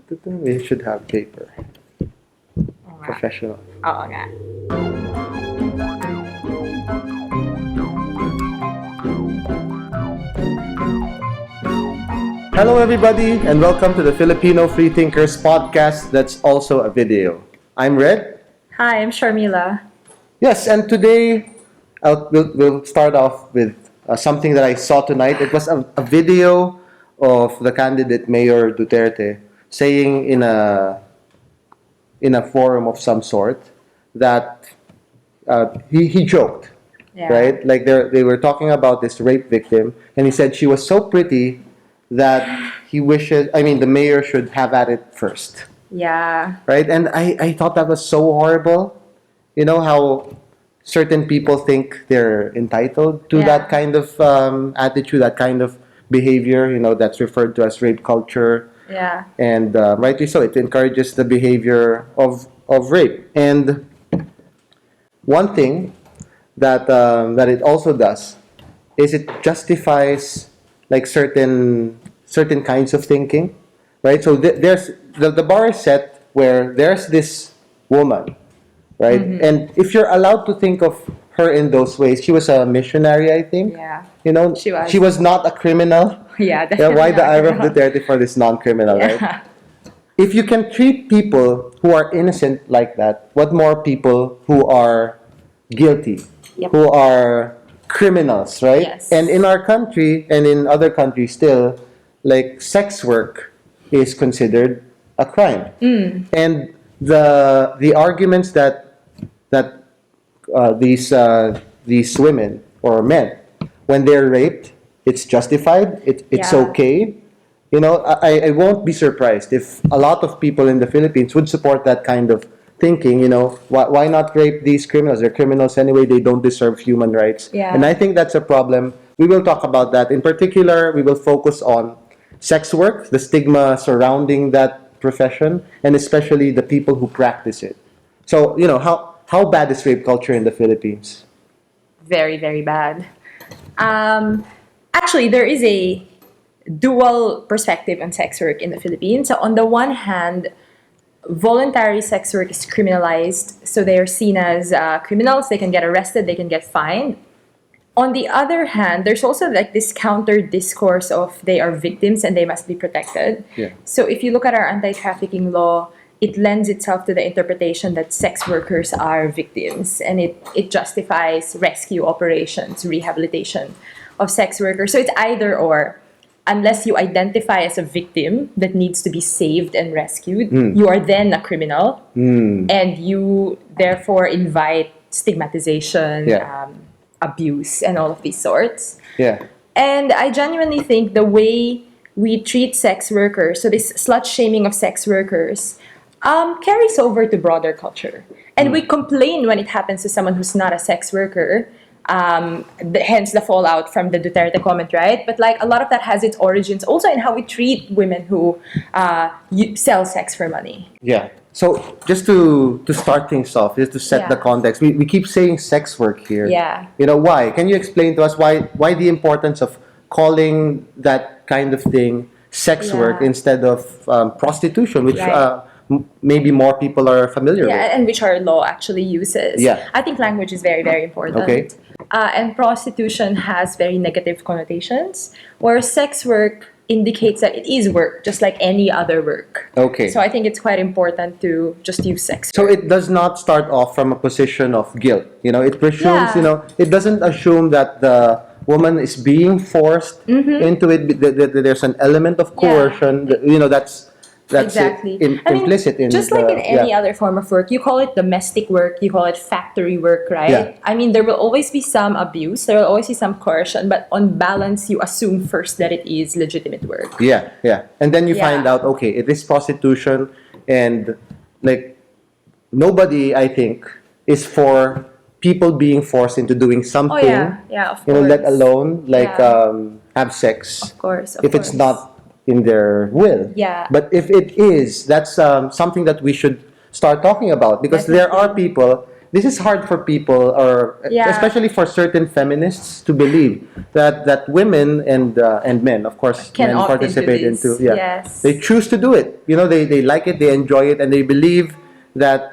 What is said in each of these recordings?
We should have paper. Oo nga. Professional. Oo nga. Hello, everybody, and welcome to the Filipino Freethinkers podcast that's also a video. I'm Red. Hi, I'm Sharmila. Yes, and today we'll start off with something that I saw tonight. It was a video of the candidate Mayor Duterte saying in a forum of some sort that he joked, Yeah. right? Like they were talking about this rape victim, and he said she was so pretty that he wishes. I mean, the mayor should have at it first, Yeah. right? And I thought that was so horrible. You know how certain people think they're entitled to Yeah. that kind of attitude, that kind of behavior. You know, that's referred to as rape culture. Yeah. And rightly so, it encourages the behavior of rape. And one thing that it also does is it justifies like certain kinds of thinking, right? So there's the bar is set where there's this woman, right? Mm-hmm. And if you're allowed to think of her in those ways, she was a missionary, I think. Yeah. You know, She was. not a criminal. Yeah, Yeah, definitely. why the not ire of girl. Duterte for this non-criminal, right? Yeah. If you can treat people who are innocent like that, what more people who are guilty, Yep. who are criminals, right? Yes. And in our country and in other countries still, like sex work is considered a crime. And the arguments that these women or men, when they're raped, it's justified. It's Yeah. okay. You know, I won't be surprised if a lot of people in the Philippines would support that kind of thinking. You know, why not rape these criminals? They're criminals anyway. They don't deserve human rights. Yeah. And I think that's a problem. We will talk about that. In particular, we will focus on sex work, the stigma surrounding that profession, and especially the people who practice it. So, you know, how bad is rape culture in the Philippines? Very, very bad. Actually, there is a dual perspective on sex work in the Philippines. So, on the one hand, voluntary sex work is criminalized. So, they are seen as criminals. They can get arrested, they can get fined. On the other hand, there's also like this counter discourse of they are victims and they must be protected. Yeah. So, if you look at our anti trafficking law, it lends itself to the interpretation that sex workers are victims, and it justifies rescue operations, rehabilitation of sex workers. So it's either or. Unless you identify as a victim that needs to be saved and rescued, you are then a criminal, and you therefore invite stigmatization, Yeah. abuse, and all of these sorts. Yeah. And I genuinely think the way we treat sex workers, so this slut shaming of sex workers, carries over to broader culture. And we complain when it happens to someone who's not a sex worker, hence the fallout from the Duterte comment, right? But like a lot of that has its origins also in how we treat women who sell sex for money. Yeah. So just to start things off, just to set the Yeah. context, we keep saying sex work here. Yeah. You know why? Can you explain to us why the importance of calling that kind of thing sex Yeah. work instead of prostitution, which Right. maybe more people are familiar Yeah, with? and which our law actually uses. Yeah. I think language is very, very important. Okay. And prostitution has very negative connotations, whereas sex work indicates that it is work, just like any other work. Okay. So I think it's quite important to just use sex So work. it does not start off from a position of guilt. You know, it presumes, Yeah. you know, it doesn't assume that the woman is being forced into it. There's an element of Mm-hmm. Yeah. coercion. You know, that's Exactly. implicit in just the, like in any yeah. other form of work, you call it domestic work, you call it factory work, right? Yeah. I mean, there will always be some abuse, there will always be some coercion, but on balance, you assume first that it is legitimate work. Yeah, yeah. And then you Yeah. find out, okay, it is prostitution, and like nobody, I think, is for people being forced into doing something. Oh yeah, of You know, course. let alone like Yeah. have sex. Of course, if it's not in their will. Yeah. But if it is, that's something that we should start talking about, because there are Definitely. people, this is hard for people, or Yeah. especially for certain feminists, to believe that women and men, of course, Can men opt into participate this. into, yeah, Yes. they choose to do it. They like it, they enjoy it, and they believe that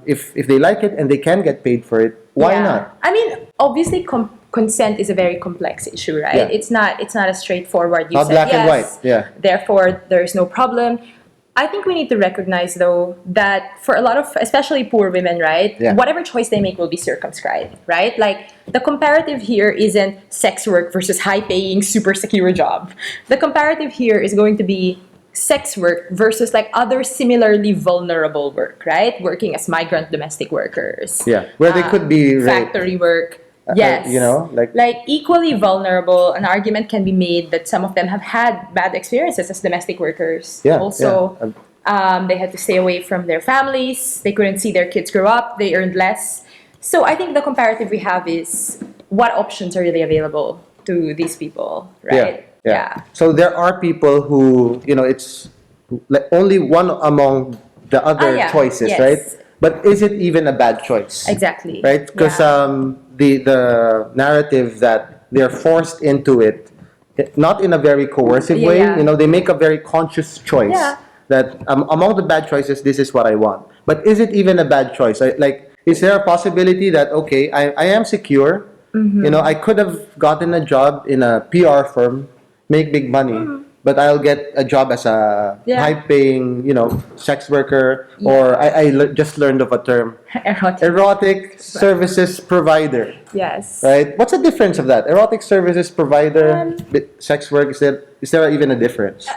if they like it and they can get paid for it, why Yeah. not? I mean, obviously, consent is a very complex issue, right? Yeah. It's not a straightforward. You Not said black and yes, white, yeah. therefore there's no problem. I think we need to recognize, though, that for a lot of, especially poor women, right, Yeah. whatever choice they make will be circumscribed, right? Like, the comparative here isn't sex work versus high-paying, super secure job. The comparative here is going to be sex work versus like other similarly vulnerable work, right? Working as migrant domestic workers. Yeah, where they could be raped. Factory work. Yes. Like equally vulnerable, an argument can be made that some of them have had bad experiences as domestic workers. Yeah, Also, yeah. they had to stay away from their families. They couldn't see their kids grow up. They earned less. So I think the comparative we have is what options are really available to these people, right? Yeah. So there are people who, it's like only one among the other yeah. choices, Yes. right? But is it even a bad choice? Exactly. Right? Because Yeah. the narrative that they're forced into it, not in a very coercive way, Yeah. they make a very conscious choice Yeah. that among the bad choices, this is what I want. But is it even a bad choice? Is there a possibility that, okay, I am secure, Mm-hmm. I could have gotten a job in a PR firm, make big money, but I'll get a job as a Mm-hmm. Yeah. high-paying, sex worker, or I just learned of a term, erotic services provider. Yes. Right? What's the difference of that? Erotic services provider, sex work. Is there even a difference?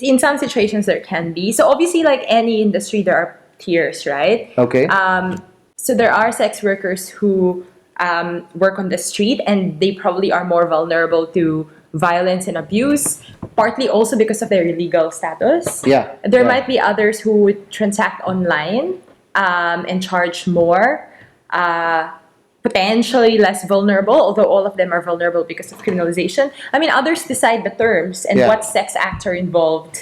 In some situations, there can be. So obviously, like any industry, there are tiers, right? Okay. So there are sex workers who work on the street, and they probably are more vulnerable to violence and abuse, partly also because of their legal status. Yeah. There Yeah. might be others who would transact online and charge more, potentially less vulnerable, although all of them are vulnerable because of criminalization. I mean, others decide the terms and Yeah. what sex acts are involved.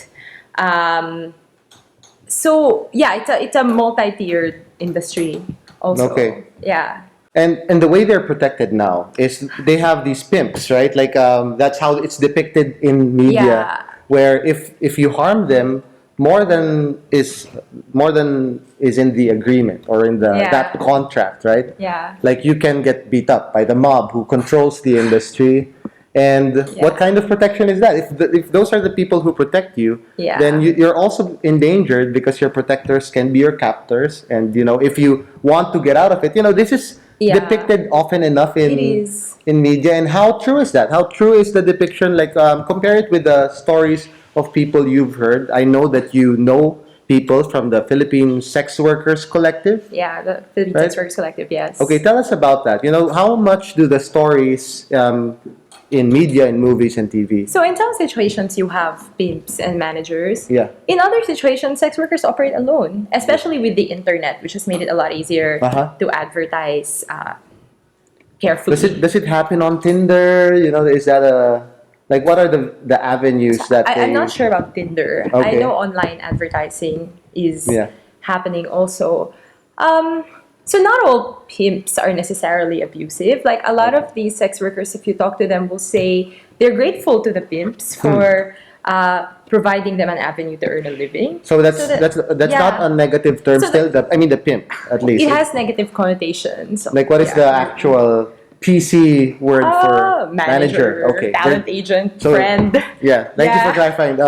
So yeah, it's a multi-tiered industry also. Okay. Yeah. And the way they're protected now is they have these pimps, right? Like that's how it's depicted in media, Yeah. where if you harm them, more than is in the agreement or in the Yeah. that contract, right? Yeah. Like you can get beat up by the mob who controls the industry. And what kind of protection is that? If those are the people who protect you, Yeah. then you're also endangered because your protectors can be your captors. And if you want to get out of it, this is Yeah. depicted often enough It is. in media. And how true is that? How true is the depiction? Like compare it with the stories of people you've heard. I know that you know people from the Philippine Sex Workers Collective. Yeah, the Philippine Right? Sex Workers Collective, yes. Okay, tell us about that. How much do the stories in media, in movies and TV? So in some situations, you have pimps and managers. Yeah. In other situations, sex workers operate alone, especially with the internet, which has made it a lot easier to advertise carefully. Does it happen on Tinder? Is that what are the avenues that I'm not sure about Tinder. I Okay. know online advertising is Yeah. happening also. So not all pimps are necessarily abusive. Like a lot of these sex workers, if you talk to them, will say they're grateful to the pimps for providing them an avenue to earn a living. So that's yeah. not a negative term. So Still, the pimp at least. It has negative connotations. Like what is the actual PC word for manager? Okay. Talent agent, So- friend. Yeah. Thank you for clarifying.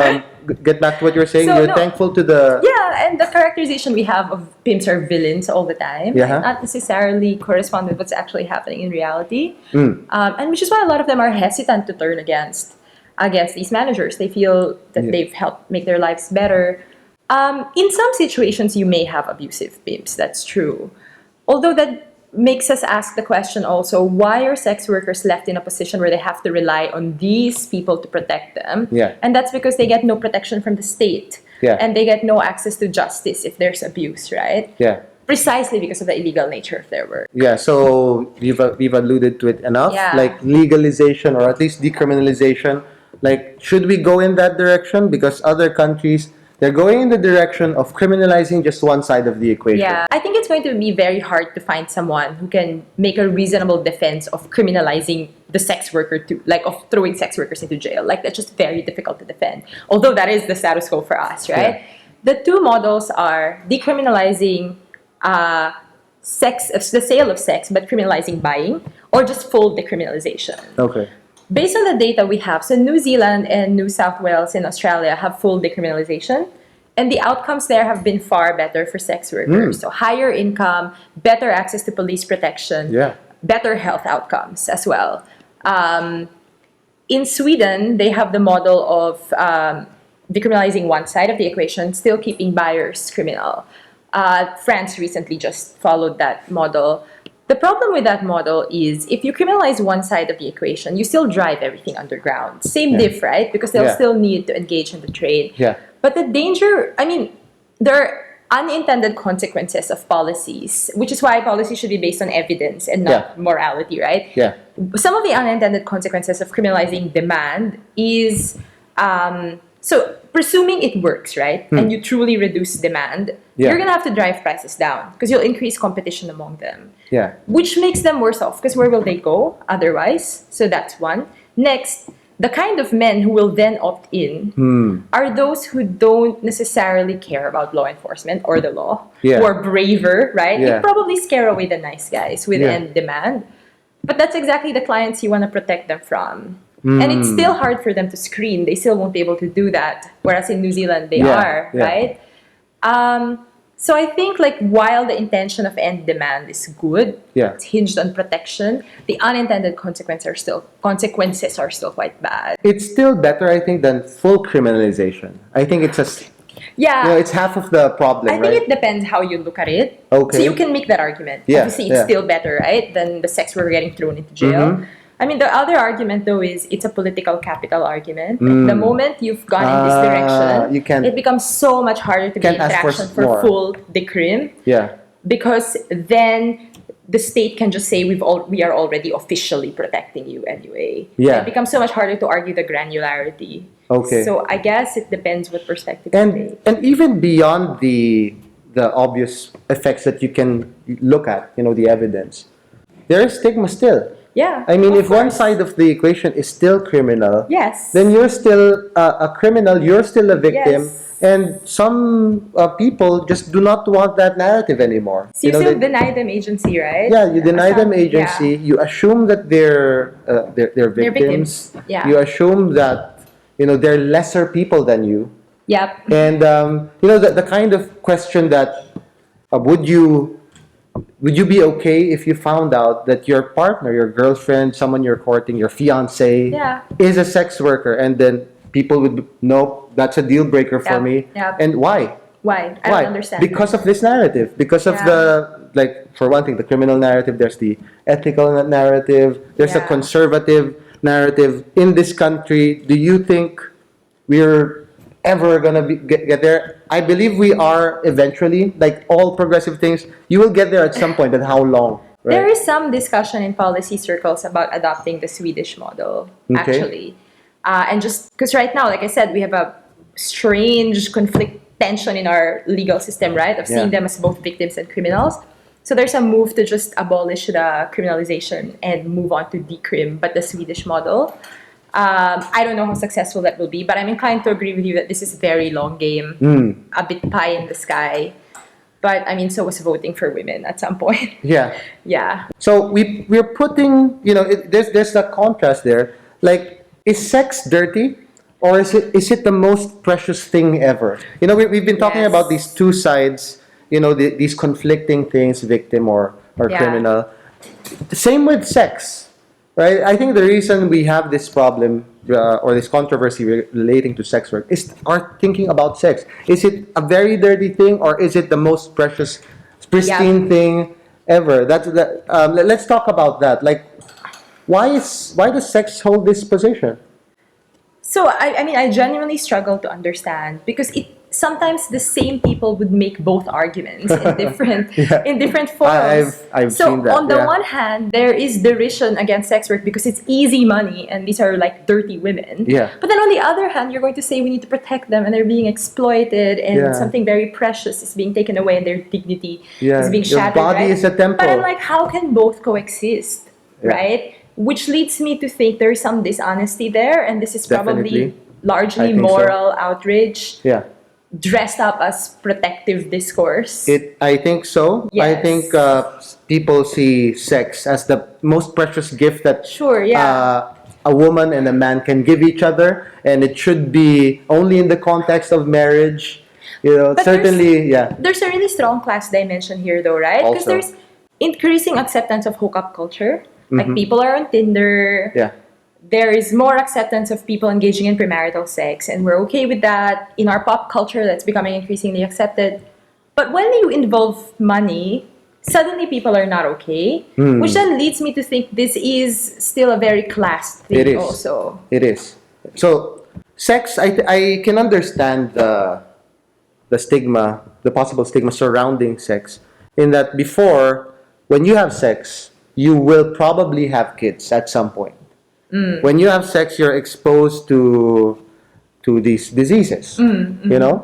Get back to what you were saying. So, You're no. thankful to the. Yeah, and the characterization we have of pimps are villains all the time, Yeah. not necessarily correspond with what's actually happening in reality. Mm. And which is why a lot of them are hesitant to turn against these managers. They feel that they've helped make their lives better. In some situations, you may have abusive pimps. That's true. Although that makes us ask the question also, why are sex workers left in a position where they have to rely on these people to protect them? Yeah. And that's because they get no protection from the state. Yeah. And they get no access to justice if there's abuse, right? Yeah. Precisely because of the illegal nature of their work. Yeah, so we've alluded to it enough. Yeah. Like legalization or at least decriminalization. Like, should we go in that direction? Because other countries They're going in the direction of criminalizing just one side of the equation. Yeah, I think it's going to be very hard to find someone who can make a reasonable defense of criminalizing the sex worker too, like of throwing sex workers into jail. Like that's just very difficult to defend. Although that is the status quo for us, right? Yeah. The two models are decriminalizing the sale of sex, but criminalizing buying, or just full decriminalization. Okay. Based on the data we have, so New Zealand and New South Wales in Australia have full decriminalization, and the outcomes there have been far better for sex workers. So higher income, better access to police protection, Yeah. better health outcomes as well. In Sweden, they have the model of decriminalizing one side of the equation, still keeping buyers criminal. France recently just followed that model. The problem with that model is if you criminalize one side of the equation, you still drive everything underground. Same diff, right? Because they'll Yeah. still need to engage in the trade. Yeah. But the danger, I mean, there are unintended consequences of policies, which is why policy should be based on evidence and not morality, right? Yeah. Some of the unintended consequences of criminalizing demand is so presuming it works, right? And you truly reduce demand, Yeah. you're gonna have to drive prices down because you'll increase competition among them, Yeah. which makes them worse off because where will they go otherwise? So that's one. Next, the kind of men who will then opt in are those who don't necessarily care about law enforcement or the law, Yeah. who are braver, right? Yeah. You probably scare away the nice guys with end demand. But that's exactly the clients you want to protect them from. And it's still hard for them to screen. They still won't be able to do that. Whereas in New Zealand, they are, right? So I think like while the intention of end demand is good, it's hinged on protection, the unintended consequences are still quite bad. It's still better, I think, than full criminalization. I think it's it's half of the problem, I think it depends how you look at it. Okay. So you can make that argument. Yeah, Obviously, it's still better, right, than the sex worker getting thrown into jail. I mean, the other argument, though, is it's a political capital argument. The moment you've gone in this direction, it becomes so much harder to get traction for full decrim. Yeah. Because then the state can just say we are already officially protecting you anyway. Yeah. It becomes so much harder to argue the granularity. Okay. So I guess it depends what perspective you take. And even beyond the obvious effects that you can look at, the evidence, there is stigma still. Yeah. I mean, of if one course. side of the equation is still criminal, Yes. then you're still a criminal, you're still a victim, Yes. and some people just do not want that narrative anymore. So you still deny them agency, right? Yeah, you deny them Yeah. agency. You assume that they're victims. Yeah. You assume that they're lesser people than you. Yep. And the kind of question that would you be okay if you found out that your partner, your girlfriend, someone you're courting, your fiance, is a sex worker, and then people would no, that's a deal breaker for me. Yep. And why? Why? I don't understand. Because of this narrative. Because of for one thing, the criminal narrative. There's the ethical narrative. There's a conservative narrative in this country. Do you think we're ever gonna get there? I believe we are eventually. Like all progressive things, you will get there at some point. But how long? Right? There is some discussion in policy circles about adopting the Swedish model, actually. And just because right now, like I said, we have a strange tension in our legal system, right? Of seeing them as both victims and criminals. So there's a move to just abolish the criminalization and move on to decrim, but the Swedish model. I don't know how successful that will be, but I'm inclined to agree with you that this is a very long game, a bit pie in the sky. But I mean, so was voting for women at some point. Yeah. Yeah. So we're putting, there's that contrast there. Like, is sex dirty, or is it the most precious thing ever? We've been talking about these two sides. These conflicting things, victim or criminal. The same with sex. Right? I think the reason we have this problem or this controversy relating to sex work is our thinking about sex. Is it a very dirty thing, or is it the most pristine thing ever? Let's talk about that. Like, why does sex hold this position? So I mean, I genuinely struggle to understand because sometimes the same people would make both arguments in different Yeah. in different forms. I've So seen that. on the Yeah. one hand, there is derision against sex work because it's easy money and these are like dirty women. Yeah. But then on the other hand, you're going to say we need to protect them and they're being exploited and Yeah. something very precious is being taken away and their dignity Yeah. is being Your shattered. body right? is a temple. But I'm like, how can both coexist? Yeah. Right? Which leads me to think there's some dishonesty there, and this is probably Definitely. largely I think so. moral outrage Yeah. dressed up as protective discourse. I think so. I Yes. think people see sex as the most precious gift that Sure, yeah. a woman and a man can give each other, and it should be only in the context of marriage. You know, But certainly, yeah. There's a really strong class dimension here, though, right? Because Also. there's increasing acceptance of hookup culture. Like Mhm. people are on Tinder. Yeah. There is more acceptance of people engaging in premarital sex, and we're okay with that. In our pop culture, that's becoming increasingly accepted. But when you involve money, suddenly people are not okay, which then leads me to think this is still a very class thing It is. also. It is. So, sex, I can understand the stigma, the possible stigma surrounding sex, in that before, when you have sex, you will probably have kids at some point. When you have sex, you're exposed to these diseases. You know.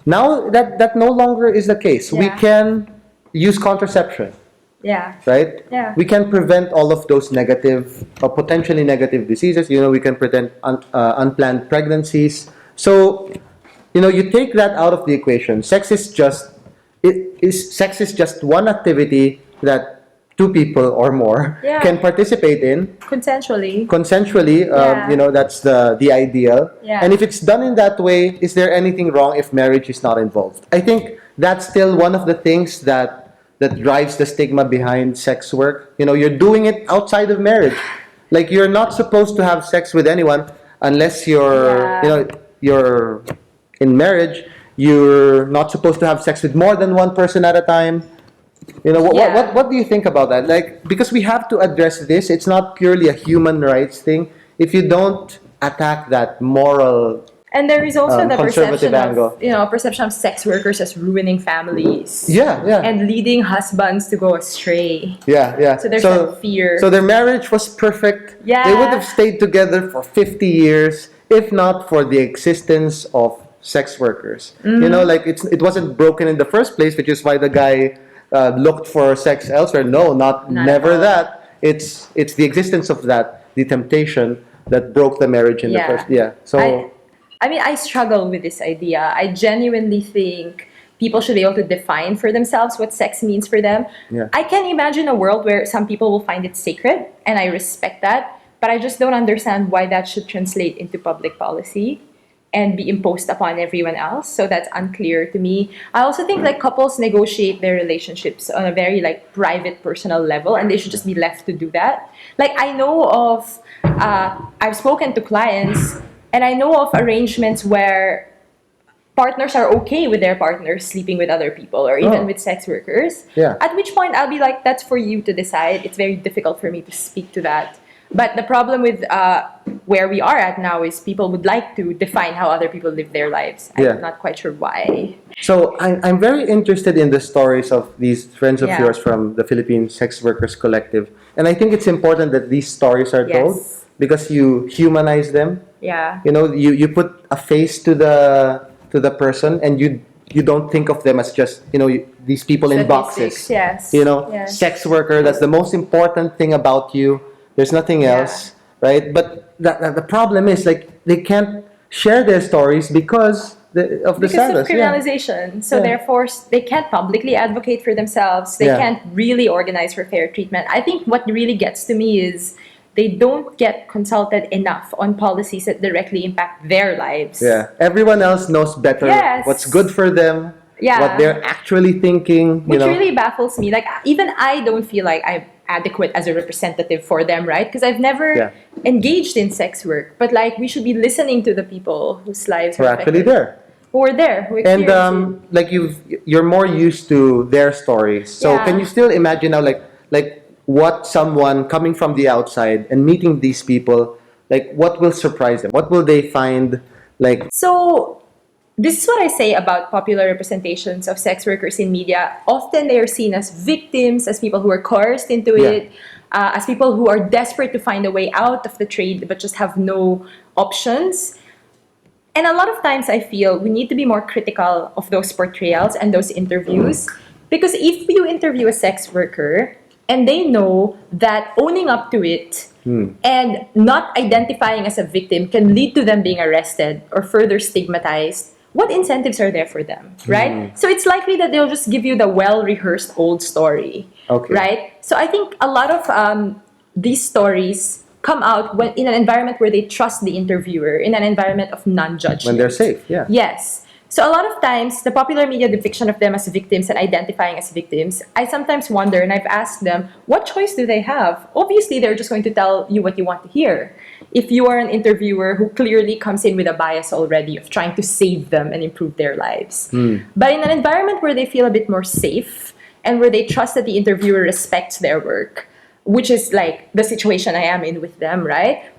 Now that no longer is the case. We Yeah. can use contraception, Yeah. right? Yeah. We can prevent all of those negative or potentially negative diseases. You know, we can prevent unplanned pregnancies. So, you know, you take that out of the equation. Sex is just one activity that two people or more Yeah. can participate in Consensually. consensually. Yeah. You know, that's the ideal. Yeah. And if it's done in that way, is there anything wrong if marriage is not involved? I think that's still one of the things that drives the stigma behind sex work. You know, you're doing it outside of marriage. Like, you're not supposed to have sex with anyone unless Yeah. you're in marriage. You're not supposed to have sex with more than one person at a time. You know, Yeah. what do you think about that? Like, because we have to address this, it's not purely a human rights thing. If you don't attack that moral, And there is also the conservative perception angle. of perception of sex workers as ruining families. yeah, And leading husbands to go astray. yeah. So there's that fear. So their marriage was perfect. Yeah. They would have stayed together for 50 years if not for the existence of sex workers. You know, like it wasn't broken in the first place, which is why the guy looked for sex elsewhere. No, Not never at all. that. It's the existence of that, the temptation that broke the marriage in the Yeah. first. Yeah. So I mean, I struggle with this idea. I genuinely think people should be able to define for themselves what sex means for them. Yeah. I can imagine a world where some people will find it sacred, and I respect that, but I just don't understand why that should translate into public policy and be imposed upon everyone else. So that's unclear to me. I also think like couples negotiate their relationships on a very like private, personal level, and they should just be left to do that. Like I know of, I've spoken to clients, and I know of arrangements where partners are okay with their partners sleeping with other people or even Oh. with sex workers. Yeah. At which point I'll be like, that's for you to decide. It's very difficult for me to speak to that. But the problem with where we are at now is people would like to define how other people live their lives. Yeah. I'm not quite sure why. So I'm very interested in the stories of these friends of Yeah. yours from the Philippine Sex Workers Collective, and I think it's important that these stories are told Yes. because you humanize them. Yeah. You know, you put a face to the person, and you don't think of them as just these people in boxes. Statistics, yes. You know, Yes. sex worker. That's the most important thing about you. There's nothing Yeah. else, right? But the problem is like they can't share their stories because of the Because status. of criminalization. So Yeah. therefore, they can't publicly advocate for themselves. They Yeah. can't really organize for fair treatment. I think what really gets to me is they don't get consulted enough on policies that directly impact their lives. Yeah, everyone else knows better Yes. what's good for them, Yeah. what they're actually thinking. Which really baffles me. Like, even I don't feel like I'm adequate as a representative for them, right? Because I've never Yeah. engaged in sex work. But, like, we should be listening to the people whose lives we're are actually affected. there. Who are there, who And experience it. like you're more used to their stories. So Yeah. can you still imagine now, like what someone coming from the outside and meeting these people, like what will surprise them? What will they find like? So, this is what I say about popular representations of sex workers in media. Often they are seen as victims, as people who are coerced into Yeah. it, as people who are desperate to find a way out of the trade but just have no options. And a lot of times I feel we need to be more critical of those portrayals and those interviews. Because if you interview a sex worker and they know that owning up to it and not identifying as a victim can lead to them being arrested or further stigmatized, what incentives are there for them, right? So it's likely that they'll just give you the well-rehearsed old story, Okay. right? So I think a lot of these stories come out when in an environment where they trust the interviewer, in an environment of non-judgment. When they're safe, yeah. Yes. So a lot of times, the popular media depiction of them as victims and identifying as victims, I sometimes wonder, and I've asked them, what choice do they have? Obviously, they're just going to tell you what you want to hear. If you are an interviewer who clearly comes in with a bias already of trying to save them and improve their lives. But in an environment where they feel a bit more safe and where they trust that the interviewer respects their work, which is like the situation I am in with them, right?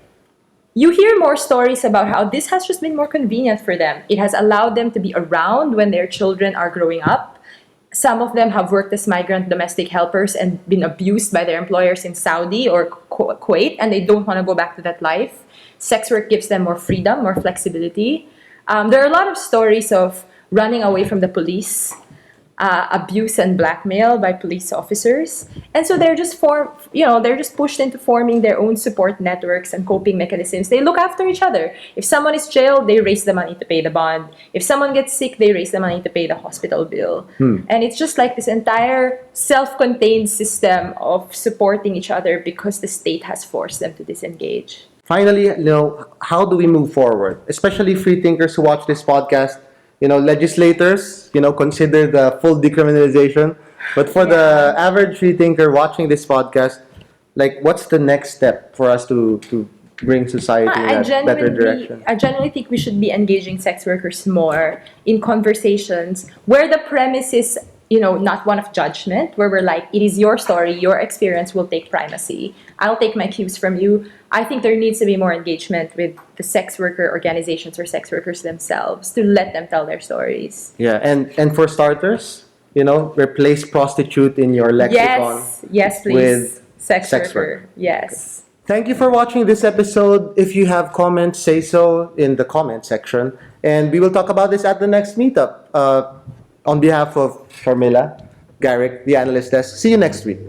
You hear more stories about how this has just been more convenient for them. It has allowed them to be around when their children are growing up. Some of them have worked as migrant domestic helpers and been abused by their employers in Saudi or Kuwait, and they don't want to go back to that life. Sex work gives them more freedom, more flexibility. There are a lot of stories of running away from the police, abuse and blackmail by police officers, and so they're just they're just pushed into forming their own support networks and coping mechanisms. They look after each other. If someone is jailed, they raise the money to pay the bond. If someone gets sick, they raise the money to pay the hospital bill. And it's just like this entire self-contained system of supporting each other because the state has forced them to disengage. Finally, how do we move forward? Especially free thinkers who watch this podcast, legislators, consider the full decriminalization. But for the average free thinker watching this podcast, like, what's the next step for us to bring society in that better direction? I genuinely think we should be engaging sex workers more in conversations where the premise is, not one of judgment, where we're like, it is your story, your experience will take primacy. I'll take my cues from you. I think there needs to be more engagement with the sex worker organizations or sex workers themselves to let them tell their stories. Yeah, and for starters, replace prostitute in your lexicon. Yes, please. With sex sex worker. worker. Yes. Thank you for watching this episode. If you have comments, say so in the comment section. And we will talk about this at the next meetup. On behalf of Sharmila, Garrick, the Analyst Desk, see you next week.